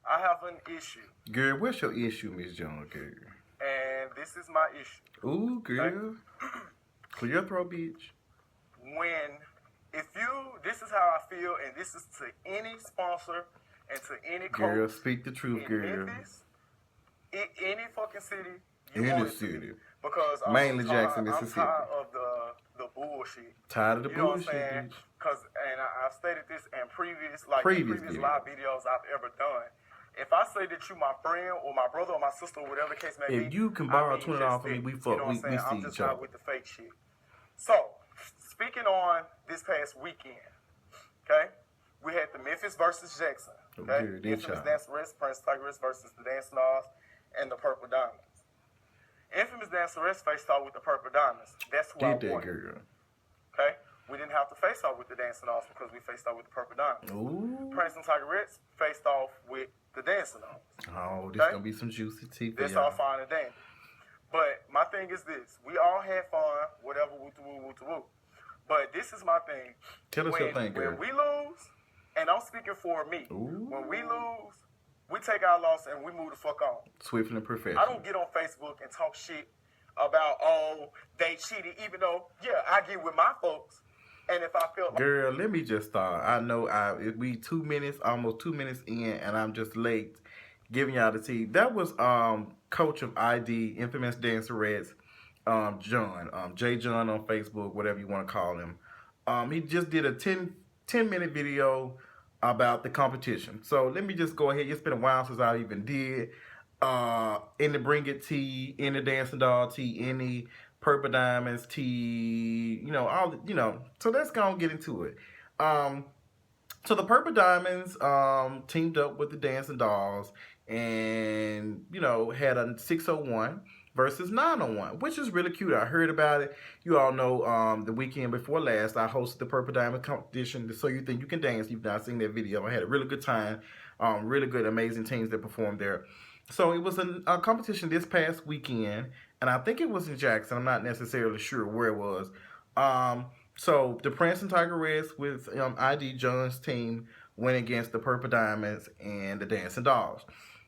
I have an issue. Girl, what's your issue, Miss John, girl? And this is my issue. Ooh, girl. Okay? Clear your throat, bitch. This is how I feel, and this is to any sponsor and to any coach. Girl, speak the truth, in girl. Memphis, in any fucking city In want the it to be. city. Because Mainly I'm Jackson, tired, Mississippi. I'm tired of the bullshit. Tired of the You know bullshit, what I'm saying? bitch. And I've stated this in previous Previous live videos I've ever done. If I say that you my friend or my brother or my sister or whatever the case may be, If you can borrow I mean $20 from me, this. we You fuck. know what I'm saying? I'm see just each not other. with the fake shit. So, speaking on this past weekend, okay, we had the Memphis versus Jackson. Okay, Dude, Infamous Danceress, Prince Tigress versus the Dancing Dolls and the Purple Diamonds. Infamous Danceress faced off with the Purple Diamonds. That's who I Did that, wanted. girl. Okay, we didn't have to face off with the Dancing Dolls because we faced off with the Purple Diamonds. Ooh. Prince and Tigress faced off with the Dancing Dolls. Oh, this gonna be some juicy tea for That's y'all. all fine and dandy. But my thing is this: we all had fun, whatever, woo. But this is my thing. Tell us your thing, girl. When we lose, and I'm speaking for me, Ooh. when we lose, we take our loss and we move the fuck on. Swift and professional. I don't get on Facebook and talk shit about, oh, they cheated, even though, yeah, I get with my folks. And if I feel like... Girl, let me just start. I know we 2 minutes, almost 2 minutes in, and I'm just late giving y'all the tea. That was coach of ID, Infamous Dancerettes, John, J John on Facebook, whatever you want to call him. He just did a 10-minute video about the competition. So let me just go ahead. It's been a while since I even did any Bring It tea, any Dancing Doll tea, any Purple Diamonds tea, so let's go and get into it. So the Purple Diamonds teamed up with the Dancing Dolls and, had a 601 versus 901, which is really cute. I heard about it. You all know the weekend before last, I hosted the Purple Diamond competition, So You Think You Can Dance. You've not seen that video. I had a really good time. Really good, amazing teams that performed there. So it was a competition this past weekend, and I think it was in Jackson. I'm not necessarily sure where it was. So the Prince and Tigress with ID John's team went against the Purple Diamonds and the Dancing Dolls.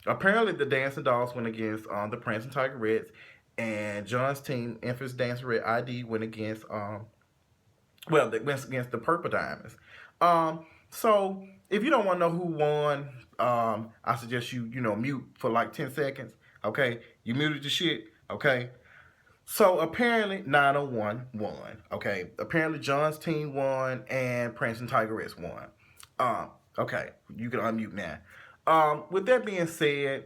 Apparently, the Dancing Dolls went against the Prince and Tigress, and John's team, Infamous Dancerette ID, went against they went against the Purple Diamonds. So if you don't want to know who won, I suggest you mute for like 10 seconds. Okay, you muted the shit. Okay. So apparently 901 won. Okay. Apparently John's team won and Prince and Tigress won. Okay, you can unmute now. With that being said,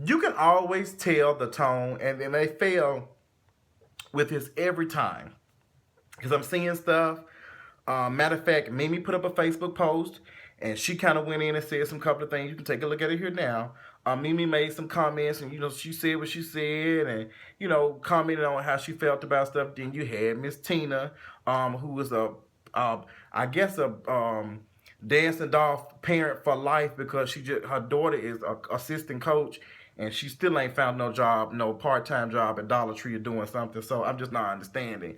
you can always tell the tone, and then they fail with this every time. Because I'm seeing stuff. Matter of fact, Mimi put up a Facebook post, and she kind of went in and said some couple of things. You can take a look at it here now. Mimi made some comments, and she said what she said, and commented on how she felt about stuff. Then you had Miss Tina, who was I guess a dancing doll parent for life, because her daughter is a assistant coach, and she still ain't found no job, no part-time job at Dollar Tree or doing something. So I'm just not understanding.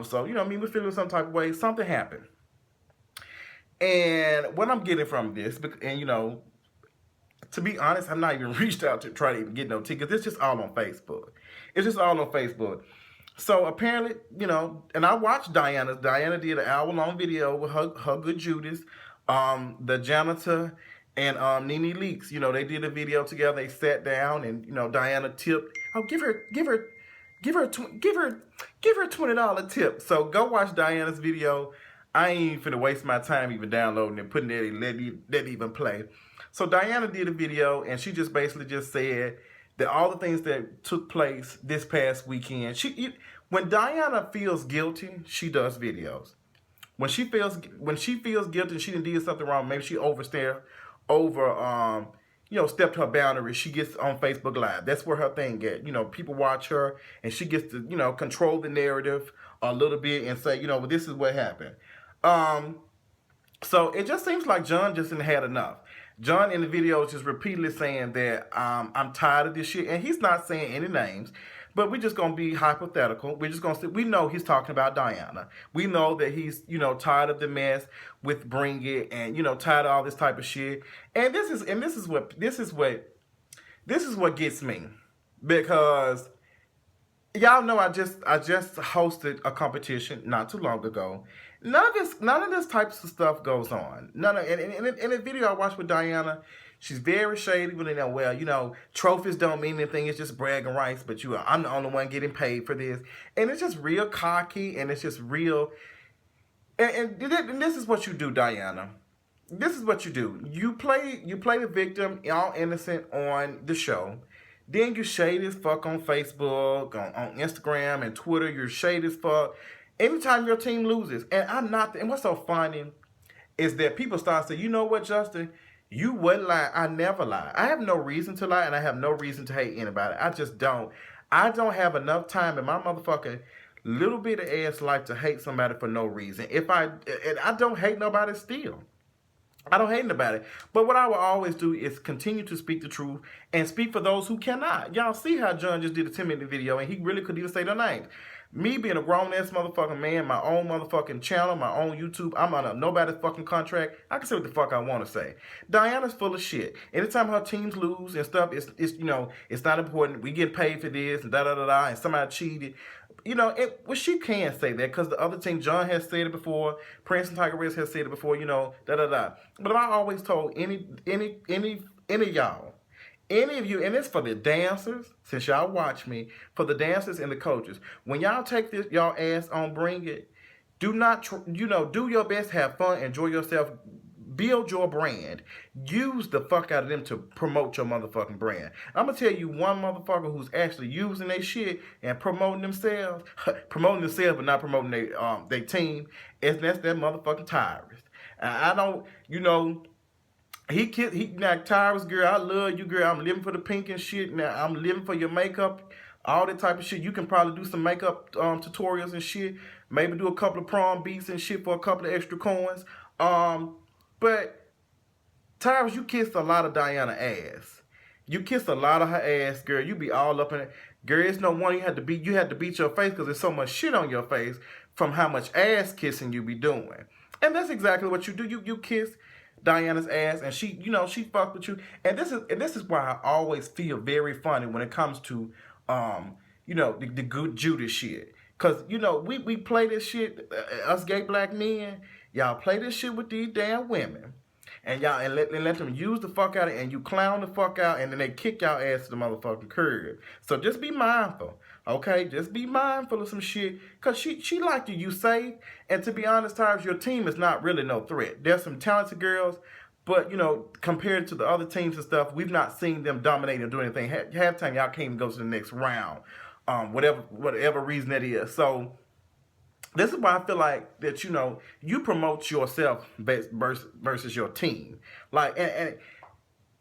So Mimi feeling some type of way. Something happened. And what I'm getting from this, and to be honest, I'm not even reached out to try to even get no tickets. It's just all on Facebook. It's just all on Facebook. So apparently, and I watched Dianna. Dianna did an hour-long video with her good Judas, the janitor, and Nene Leaks. They did a video together. They sat down, and Dianna tipped. Oh, give her a $20 tip. So go watch Dianna's video. I ain't finna waste my time even downloading it, putting it, let even play. So Dianna did a video, and she just basically just said that all the things that took place this past weekend. When Dianna feels guilty, she does videos. When she feels guilty and she did something wrong, maybe she stepped her boundaries, she gets on Facebook Live. That's where her thing at. People watch her, and she gets to, control the narrative a little bit and say, well, this is what happened. So it just seems like John just didn't had enough. John in the video is just repeatedly saying that I'm tired of this shit, and he's not saying any names. But we're just gonna be hypothetical. We're just gonna say we know he's talking about Dianna. We know that he's tired of the mess with Bring It, and tired of all this type of shit. And this is what gets me, because y'all know I just hosted a competition not too long ago. None of this types of stuff goes on. None of in the video I watched with Dianna, she's very shady. But trophies don't mean anything. It's just bragging rights. But I'm the only one getting paid for this, and it's just real cocky, and it's just real. And this is what you do, Dianna. This is what you do. You play the victim, all innocent on the show. Then you shade as fuck on Facebook, on Instagram and Twitter. You're shade as fuck. Anytime your team loses, and I'm not. And what's so funny is that people start saying, you know what, Justin? You wouldn't lie. I never lie. I have no reason to lie, and I have no reason to hate anybody. I just don't. I don't have enough time in my motherfucking little bit of ass life to hate somebody for no reason. And I don't hate nobody still. I don't hate about it. But what I will always do is continue to speak the truth and speak for those who cannot. Y'all see how John just did a 10-minute video and he really couldn't even say their names. Me being a grown-ass motherfucking man, my own motherfucking channel, my own YouTube, I'm on a nobody's fucking contract. I can say what the fuck I want to say. Diana's full of shit. Anytime her teams lose and stuff, it's not important. We get paid for this and da-da-da-da, and somebody cheated. She can say that because the other team, John has said it before, Prince and Tiger Reds has said it before, da-da-da. But I always told any y'all, any of you, and it's for the dancers, since y'all watch me, for the dancers and the coaches, when y'all take this y'all ass on Bring It, do not, do your best, have fun, enjoy yourself, build your brand. Use the fuck out of them to promote your motherfucking brand. I'm gonna tell you one motherfucker who's actually using their shit and promoting themselves but not promoting their team, and that's that motherfucking Tyrus. I don't, now Tyrus, girl, I love you, girl. I'm living for the pink and shit. Now I'm living for your makeup, all that type of shit. You can probably do some makeup tutorials and shit. Maybe do a couple of prom beats and shit for a couple of extra coins. But Tyrus, you kissed a lot of Dianna ass. You kissed a lot of her ass, girl. You be all up in it. Girl, it's no wonder you had to beat your face because there's so much shit on your face from how much ass kissing you be doing. And that's exactly what you do. You kiss Diana's ass, and she fucked with you. And this is why I always feel very funny when it comes to the good Judas shit. Cause we play this shit, us gay black men, y'all play this shit with these damn women. And let them use the fuck out of it, and you clown the fuck out, and then they kick y'all ass to the motherfucking curb. So just be mindful, okay? Just be mindful of some shit, cause she like you safe. And to be honest, Tyrus, your team is not really no threat. There's some talented girls, but compared to the other teams and stuff, we've not seen them dominate and do anything. Half time y'all can't even go to the next round, whatever reason that is. So this is why I feel like that, you promote yourself versus your team. Like, and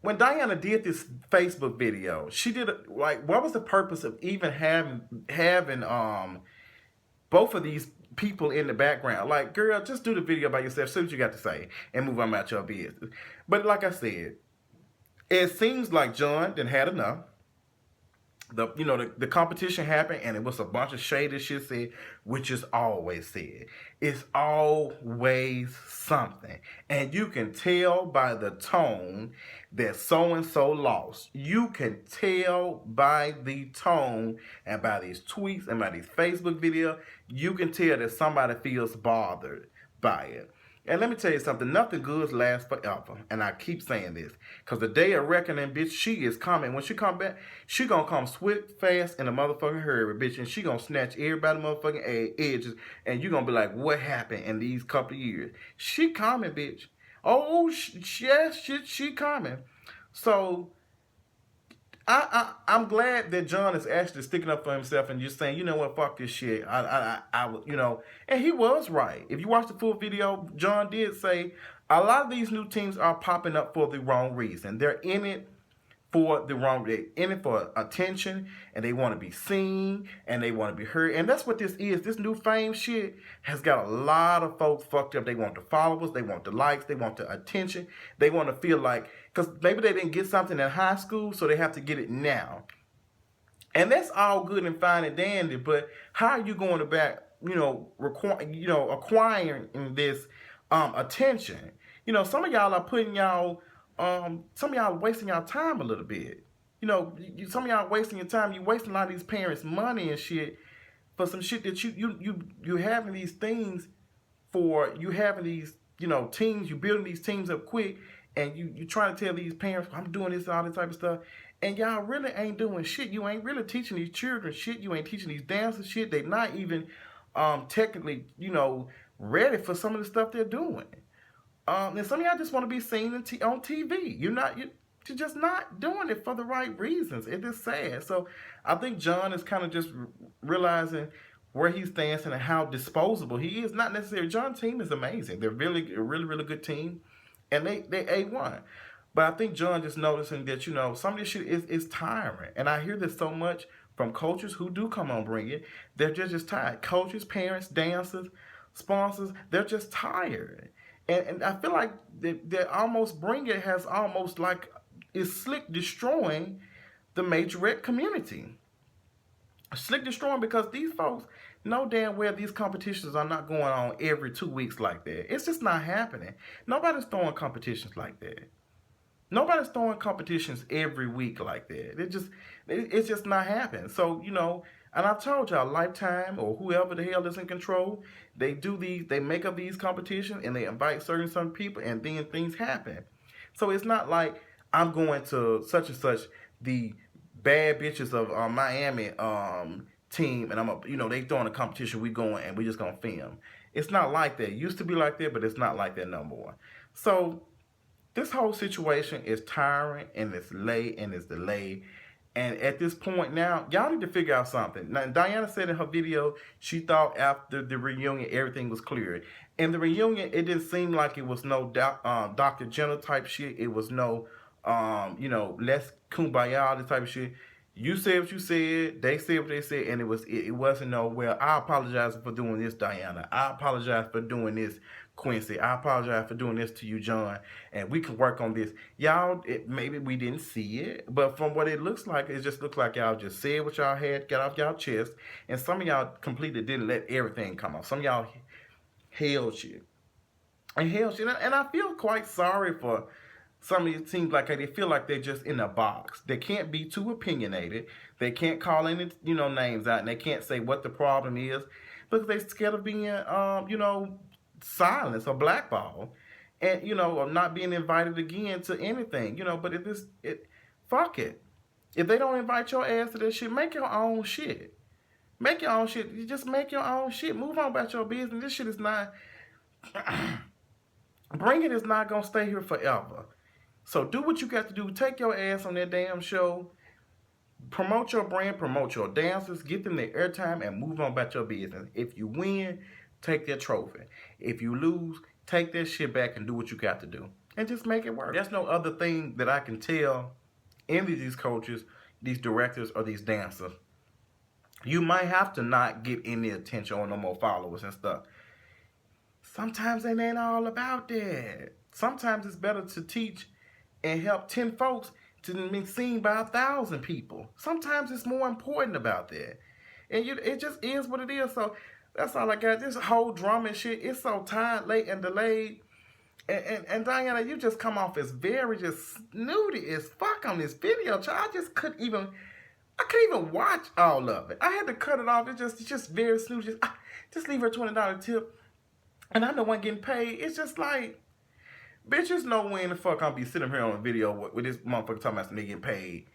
when Dianna did this Facebook video, she did what was the purpose of even having both of these people in the background? Like, girl, just do the video by yourself, see what you got to say, and move on about your business. But like I said, it seems like John done had enough. The competition happened, and it was a bunch of shady shit said, which is always said. It's always something. And you can tell by the tone that so-and-so lost. You can tell by the tone and by these tweets and by these Facebook videos, you can tell that somebody feels bothered by it. And let me tell you something, nothing good lasts forever. And I keep saying this, because the day of reckoning, bitch, she is coming. When she come back, she gonna come swift, fast, in a motherfucking hurry, bitch. And she gonna snatch everybody motherfucking edges. And you gonna be like, what happened in these couple of years? She coming, bitch. Oh, yes, she coming. So I'm glad that John is actually sticking up for himself and just saying, you know what, fuck this shit. And he was right. If you watch the full video, John did say a lot of these new teams are popping up for the wrong reason. They're in it for the wrong, they're in it for attention, and they want to be seen, and they want to be heard. And that's what this is. This new fame shit has got a lot of folks fucked up. They want the followers, they want the likes, they want the attention. They want to feel like, because maybe they didn't get something in high school, so they have to get it now. And that's all good and fine and dandy, but how are you going about, acquiring this attention? Some of y'all are putting y'all, some of y'all are wasting y'all time a little bit. Some of y'all wasting your time. You wasting a lot of these parents' money and shit for some shit that you having these things for, you having these teams, you building these teams up quick, and you trying to tell these parents I'm doing this, all this type of stuff, and y'all really ain't doing shit. You ain't really teaching these children shit. You ain't teaching these dancers shit. They not even technically ready for some of the stuff they're doing. And some of y'all just want to be seen on TV. You're just not doing it for the right reasons. It is sad. So I think John is kind of just realizing where he stands and how disposable he is. Not necessarily. John's team is amazing. They're really a really really good team, and they A1. But I think John just noticing that some of this shit is tiring, and I hear this so much from coaches who do come on Bring It. They're just tired. Coaches, parents, dancers, sponsors, they're just tired. And I feel like that almost Bring It has almost like is slick destroying the majorette community. Slick destroying because these folks know damn well these competitions are not going on every 2 weeks like that. It's just not happening. Nobody's throwing competitions like that. Nobody's throwing competitions every week like that. It's just not happening. So, and I've told y'all, Lifetime or whoever the hell is in control, they make up these competitions and they invite some people and then things happen. So it's not like I'm going to such and such, the bad bitches of Miami team, and they throwing a competition, we going and we just gonna film. It's not like that. It used to be like that, but it's not like that no more. So this whole situation is tiring and it's late and it's delayed. And at this point now, y'all need to figure out something. Now, Dianna said in her video, she thought after the reunion, everything was clear. In the reunion, it didn't seem like it was no Dr. Jenner type shit. It was no, let's kumbaya, this type of shit. You said what you said, they said what they said, and it wasn't no, well, I apologize for doing this, Dianna. I apologize for doing this, Quincy. I apologize for doing this to you, John, and we can work on this. Y'all, maybe we didn't see it, but from what it looks like, it just looks like y'all just said what y'all had, got off y'all chest, and some of y'all completely didn't let everything come off. Some of y'all held you. And I feel quite sorry for some of it. Seems like they feel like they're just in a box. They can't be too opinionated. They can't call any names out, and they can't say what the problem is because they're scared of being silenced or blackballed, and or not being invited again to anything. But fuck it. If they don't invite your ass to this shit, make your own shit. Make your own shit. You just make your own shit. Move on about your business. This shit is not. Bring It is not gonna stay here forever. So do what you got to do. Take your ass on that damn show. Promote your brand. Promote your dancers. Get them their airtime and move on about your business. If you win, take their trophy. If you lose, take that shit back and do what you got to do. And just make it work. There's no other thing that I can tell any of these coaches, these directors, or these dancers. You might have to not get any attention or no more followers and stuff. Sometimes it ain't all about that. Sometimes it's better to teach and help 10 folks to be seen by 1,000 people. Sometimes it's more important about that. And it just is what it is. So that's all I got. This whole drama and shit, it's so tired, late, and delayed. And Dianna, you just come off as very just snooty as fuck on this video. I just couldn't even watch all of it. I had to cut it off. It's just very snooty. Just leave her $20 tip. And I'm the one getting paid. It's just like, bitches know when the fuck I'll be sitting here on a video with this motherfucker talking about me getting paid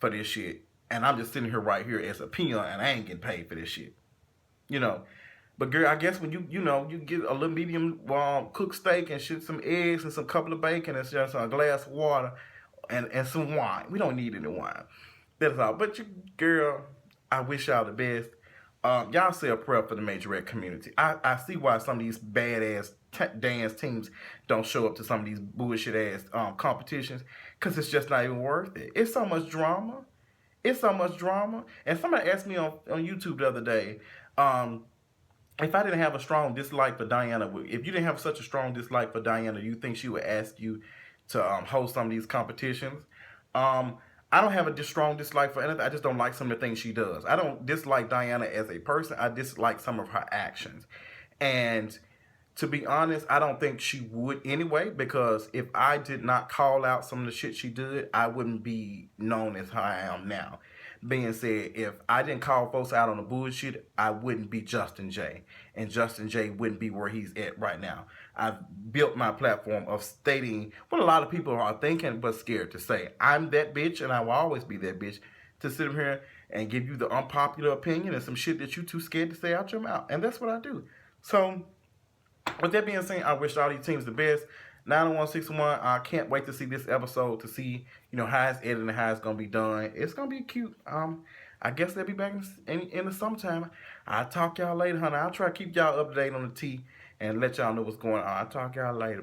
for this shit. And I'm just sitting here right here as a peon and I ain't getting paid for this shit. But girl, I guess when you get a little medium cooked steak and shit, some eggs and some couple of bacon and just a glass of water and some wine. We don't need any wine. That's all. But girl, I wish y'all the best. Y'all say a prayer for the majorette community. I see why some of these badass dance teams don't show up to some of these bullshit ass competitions, because it's just not even worth it. It's so much drama. It's so much drama. And somebody asked me on YouTube the other day, if I didn't have a strong dislike for Dianna, if you didn't have such a strong dislike for Dianna, you think she would ask you to host some of these competitions? I don't have a strong dislike for anything. I just don't like some of the things she does. I don't dislike Dianna as a person. I dislike some of her actions. And to be honest, I don't think she would anyway, because if I did not call out some of the shit she did, I wouldn't be known as how I am now. Being said, if I didn't call folks out on the bullshit, I wouldn't be Justin J. And Justin J wouldn't be where he's at right now. I've built my platform of stating what a lot of people are thinking but scared to say. I'm that bitch and I will always be that bitch, to sit here and give you the unpopular opinion and some shit that you too scared to say out your mouth. And that's what I do. So with that being said, I wish all these teams the best. 90161, I can't wait to see this episode, to see, how it's edited and how it's gonna be done. It's gonna be cute. I guess they'll be back in the summertime. I'll talk y'all later, honey. I'll try to keep y'all up to date on the tea and let y'all know what's going on. I'll talk y'all later, baby.